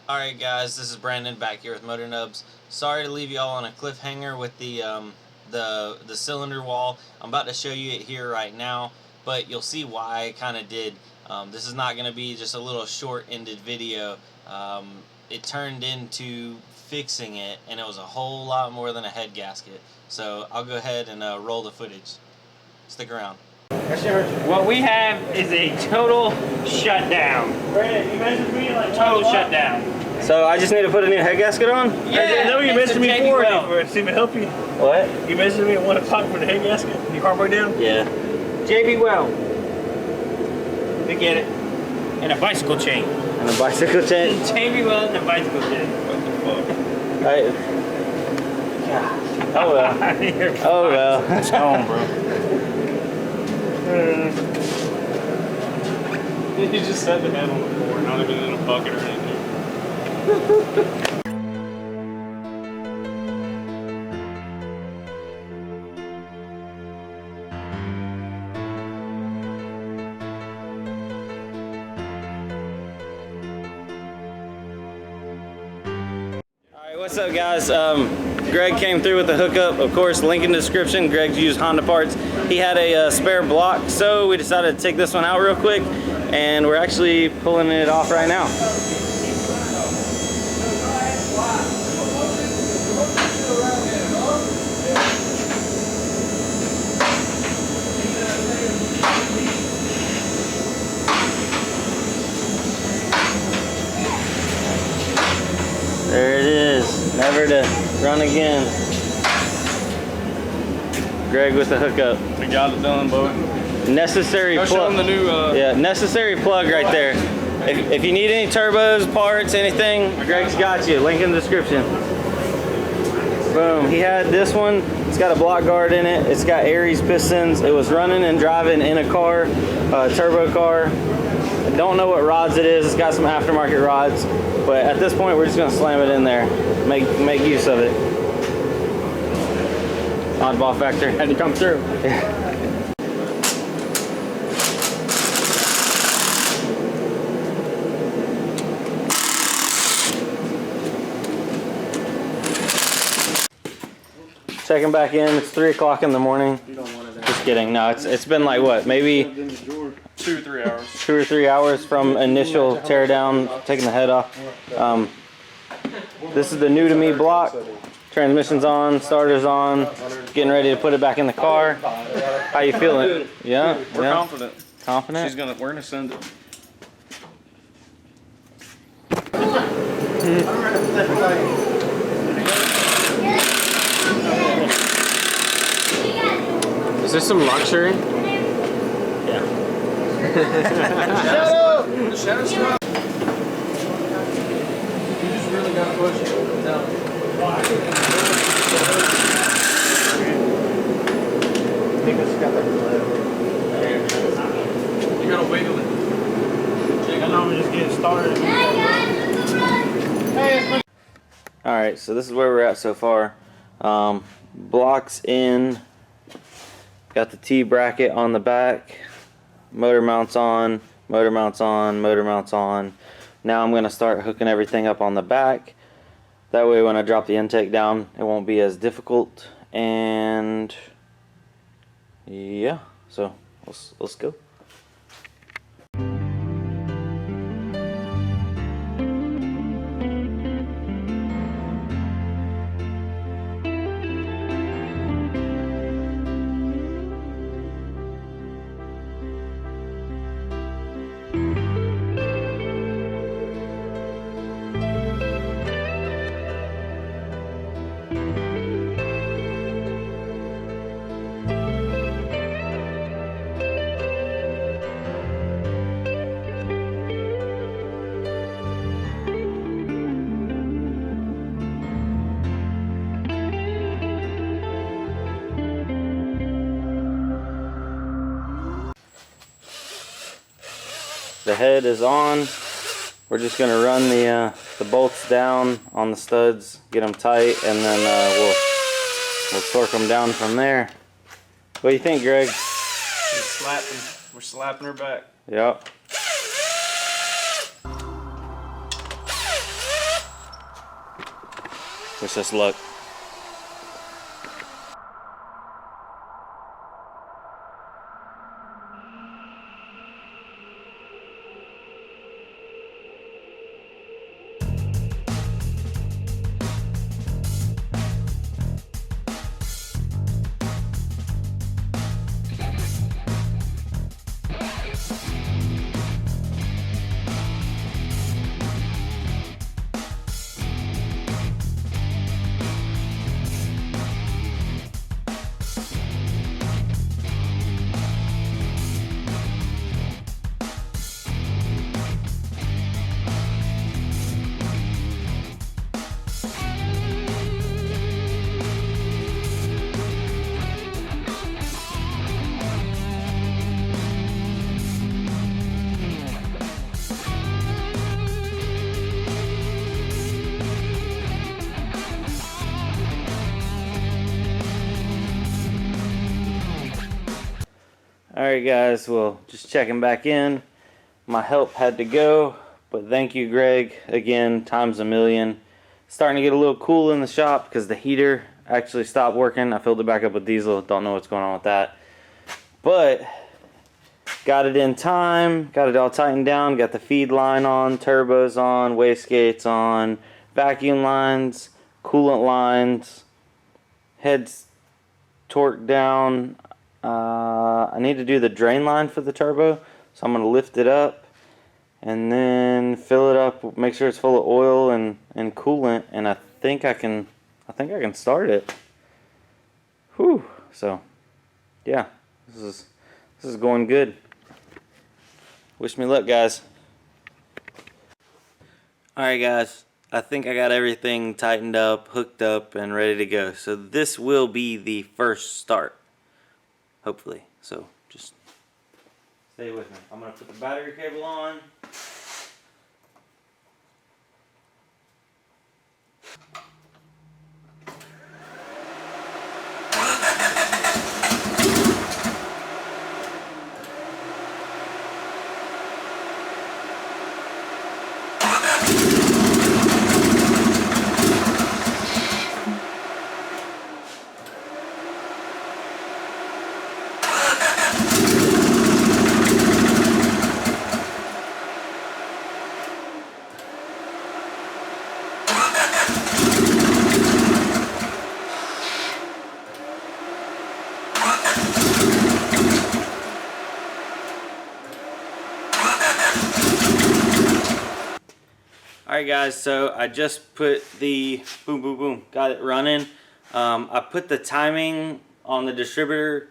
Alright guys, this is Brandon back here with Motornubs. Sorry to leave you all on a cliffhanger with the cylinder wall. I'm about to show you it here right now, but you'll see why I kind of did. This is not going to be just a little short-ended video. It turned into fixing it, and it was a whole lot more than a head gasket. So I'll go ahead and roll the footage. Stick around. What we have is a total shutdown. Brandon, you mentioned me like Total shutdown. So I just need to put a new head gasket on? Yeah, no, you mentioned me before. See if it help you. What? You mentioned me at 1 o'clock for the head gasket. Your car broke down? Yeah. JB Well. We get it. And a bicycle chain. And a bicycle chain? JB Well and a bicycle chain. What the fuck? Oh well. Oh well. It's gone, bro. You just set the head on the floor, not even in a bucket or anything. Alright, what's up guys? Greg came through with the hookup. Of course, link in the description. Greg's used Honda parts. He had a spare block, so we decided to take this one out real quick, and we're actually pulling it off right now. There it is, never to run again. Greg with the hookup. We got it done, boy. Necessary Go show plug. them the new. Yeah, necessary plug right there. If you need any turbos, parts, anything, Greg's got you. Link in the description. Boom. He had this one. It's got a block guard in it. It's got Aries pistons. It was running and driving in a car, a turbo car. I don't know what rods it is. It's got some aftermarket rods, but at this point we're just gonna slam it in there, make use of it. Oddball factor had to come through. Checking back in. It's 3 o'clock in the morning. Just kidding. No, it's been like what, maybe 2 or 3 hours. 2 or 3 hours from initial tear down, taking the head off. This is the new to me block. Transmission's on, starter's on. Getting ready to put it back in the car. How you feeling? Yeah, We're yeah. confident. Confident? We're gonna send it. Is this some luxury? Yeah. Shadow! The shadow strap. You just really gotta push it down. You gotta wiggle it. I know we're just getting started. Alright, so this is where we're at so far. Blocks in. Got the T bracket on the back. Motor mounts on. Motor mounts on. Motor mounts on. Now I'm going to start hooking everything up on the back. That way when I drop the intake down, it won't be as difficult. And yeah, so let's go. The head is on. We're just gonna run the bolts down on the studs, get them tight, and then we'll torque them down from there. What do you think, Greg? We're slapping her back. Yep. Wish us luck. Alright guys, well, just checking back in. My help had to go, but thank you Greg, again, times a million. Starting to get a little cool in the shop because the heater actually stopped working. I filled it back up with diesel, don't know what's going on with that. But, got it in time, got it all tightened down, got the feed line on, turbos on, wastegates on, vacuum lines, coolant lines, heads torqued down. I need to do the drain line for the turbo, so I'm going to lift it up and then fill it up, make sure it's full of oil and coolant, and I think I can start it. Whew. So yeah, this is going good. Wish me luck, guys. Alright guys, I think I got everything tightened up, hooked up, and ready to go. So this will be the first start, hopefully. So just stay with me. I'm going to put the battery cable on. Alright guys, so I just put the got it running. I put the timing on the distributor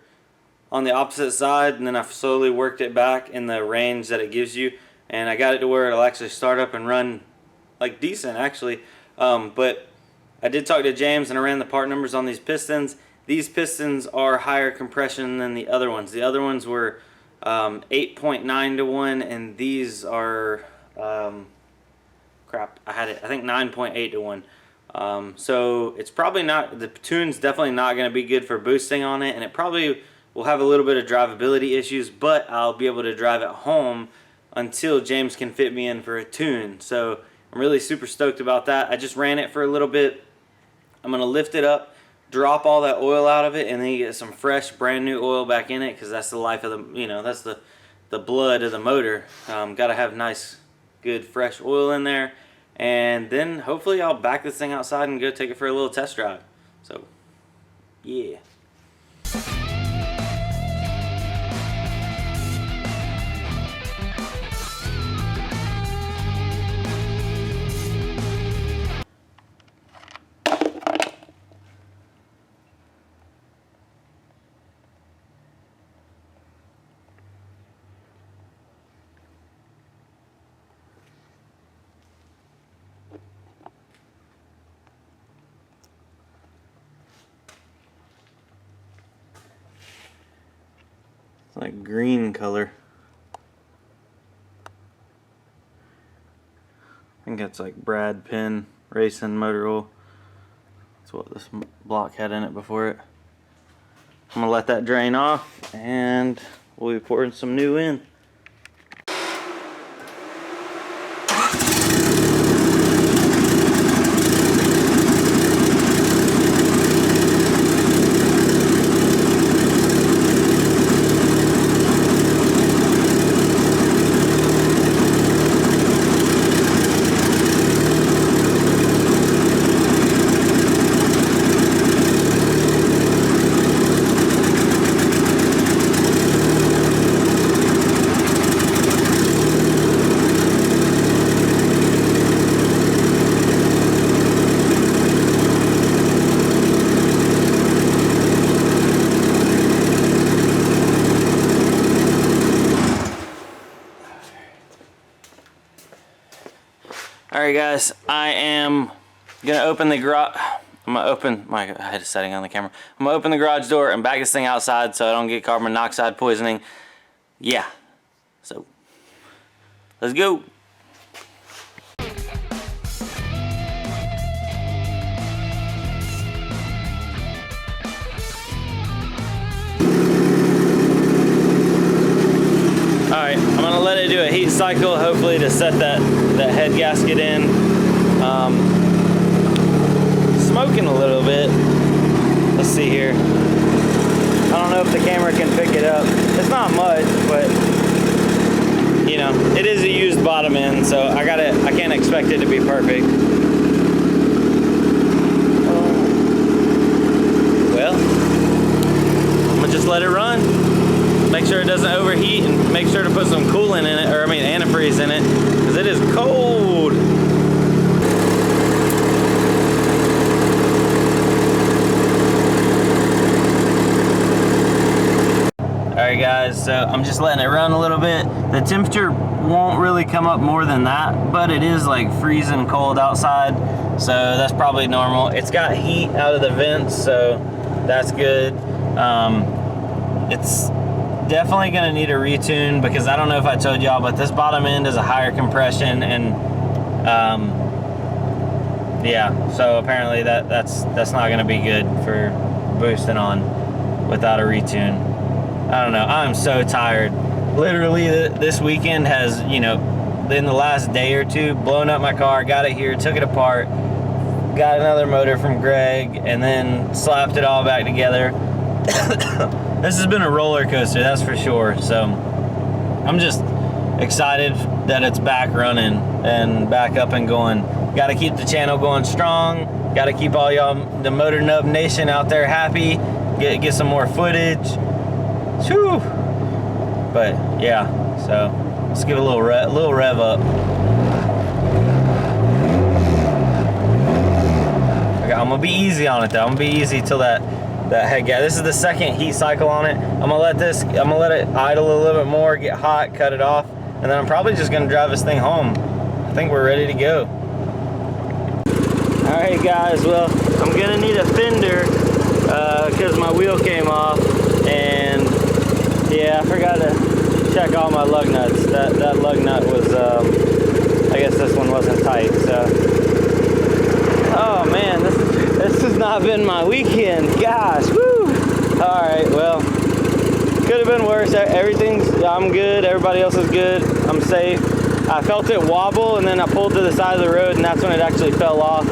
on the opposite side, and then I slowly worked it back in the range that it gives you, and I got it to where it'll actually start up and run like decent actually. But I did talk to James and I ran the part numbers on these pistons. These pistons are higher compression than the other ones. The other ones were 8.9 to 1, and these are crap, I think 9.8 to 1. So it's probably not, the tune's definitely not going to be good for boosting on it, and it probably will have a little bit of drivability issues, but I'll be able to drive it home until James can fit me in for a tune. So I'm really super stoked about that. I just ran it for a little bit. I'm going to lift it up, drop all that oil out of it, and then you get some fresh brand new oil back in it, because that's the life of the, you know, that's the blood of the motor. Got to have nice good fresh oil in there, and then hopefully I'll back this thing outside and go take it for a little test drive. So yeah. It's like green color. I think it's like Brad Penn Racing motor oil. That's what this block had in it before it. I'm gonna let that drain off, and we'll be pouring some new in. Alright guys, I am gonna open the garage. I'm gonna open my head is setting on the camera. I'm gonna open the garage door and back this thing outside so I don't get carbon monoxide poisoning. Yeah. So let's go. Alright, I'm gonna let it do a heat cycle, hopefully to set that head gasket in. Smoking a little bit. Let's see here. I don't know if the camera can pick it up. It's not much, but you know, it is a used bottom end, so I can't expect it to be perfect. Well, I'm gonna just let it run. Make sure it doesn't overheat and make sure to put some coolant in it, or I mean antifreeze in it, because it is cold. Alright guys, so I'm just letting it run a little bit. The temperature won't really come up more than that, but it is like freezing cold outside, so that's probably normal. It's got heat out of the vents, so that's good. It's definitely gonna need a retune, because I don't know if I told y'all, but this bottom end is a higher compression, and yeah, so apparently that's not gonna be good for boosting on without a retune. I don't know, I'm so tired. Literally this weekend has, you know, in the last day or two, blown up my car, got it here, took it apart, got another motor from Greg, and then slapped it all back together. This has been a roller coaster, that's for sure. So I'm just excited that it's back running and back up and going. Got to keep the channel going strong. Got to keep all y'all, the Motornub Nation out there, happy. Get some more footage. Whew. But yeah, so let's give it a little rev up. Okay, I'm gonna be easy on it though. I'm gonna be easy till that head gas. This is the second heat cycle on it. I'm gonna let it idle a little bit more, get hot, cut it off, and then I'm probably just gonna drive this thing home. I think we're ready to go. All right, guys. Well, I'm gonna need a fender because my wheel came off, and yeah, I forgot to check all my lug nuts. That lug nut was, I guess this one wasn't tight. So, oh man, this has not been my weekend. Gosh, woo! All right, well, could have been worse. I'm good. Everybody else is good. I'm safe. I felt it wobble, and then I pulled to the side of the road, and that's when it actually fell off.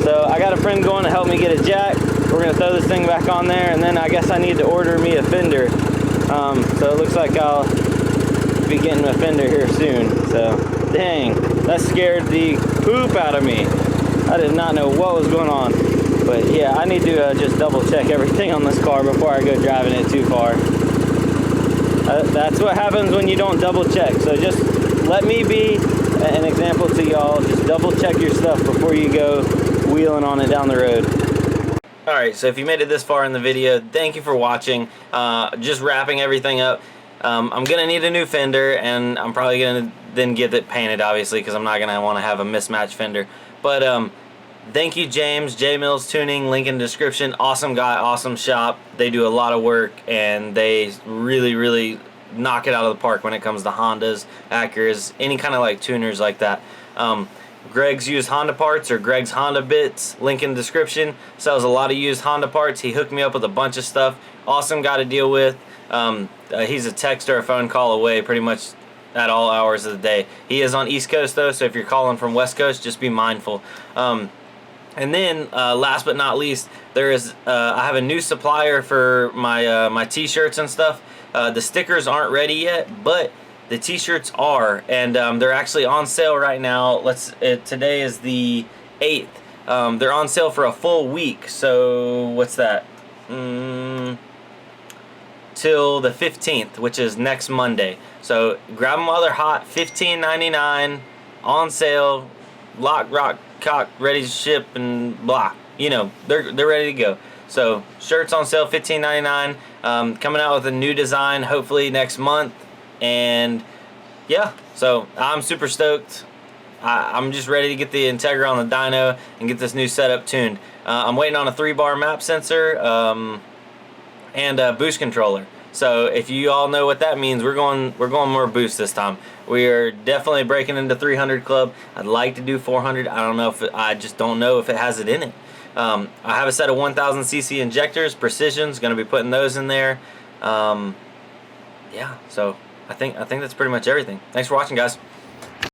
So I got a friend going to help me get a jack. We're gonna throw this thing back on there, and then I guess I need to order me a fender. So it looks like I'll be getting a fender here soon. So, dang, that scared the poop out of me. I did not know what was going on. But yeah, I need to just double check everything on this car before I go driving it too far. That's what happens when you don't double check. So just let me be an example to y'all. Just double check your stuff before you go wheeling on it down the road. Alright, so if you made it this far in the video, thank you for watching. Just wrapping everything up. I'm going to need a new fender, and I'm probably going to then get it painted, obviously, because I'm not going to want to have a mismatched fender. But thank you, James, jmills Tuning, link in the description. Awesome guy, awesome shop. They do a lot of work, and they really, really knock it out of the park when it comes to Hondas, Acuras, any kind of like tuners like that. Greg's used Honda parts, or Greg's Honda Bits, link in the description. Sells a lot of used Honda parts. He hooked me up with a bunch of stuff. Awesome guy to deal with. He's a text or a phone call away pretty much at all hours of the day. He is on East Coast though, so if you're calling from West Coast, just be mindful. And then last but not least, there is I have a new supplier for my my t-shirts and stuff. The stickers aren't ready yet, but the t-shirts are, and they're actually on sale right now. Today is the 8th. They're on sale for a full week. So what's that? Till the 15th, which is next Monday. So grab them while they're hot. $15.99 on sale. Lock, rock, cock, ready to ship, and blah. You know, they're ready to go. So shirts on sale, $15.99. Coming out with a new design hopefully next month. And yeah, so I'm super stoked. I'm just ready to get the Integra on the dyno and get this new setup tuned. I'm waiting on a 3-bar map sensor and a boost controller. So if you all know what that means, we're going more boost this time. We are definitely breaking into 300 club. I'd like to do 400. I don't know if I just don't know if it has it in it. I have a set of 1000cc injectors, Precision's going to be putting those in there. Yeah, so I think that's pretty much everything. Thanks for watching, guys.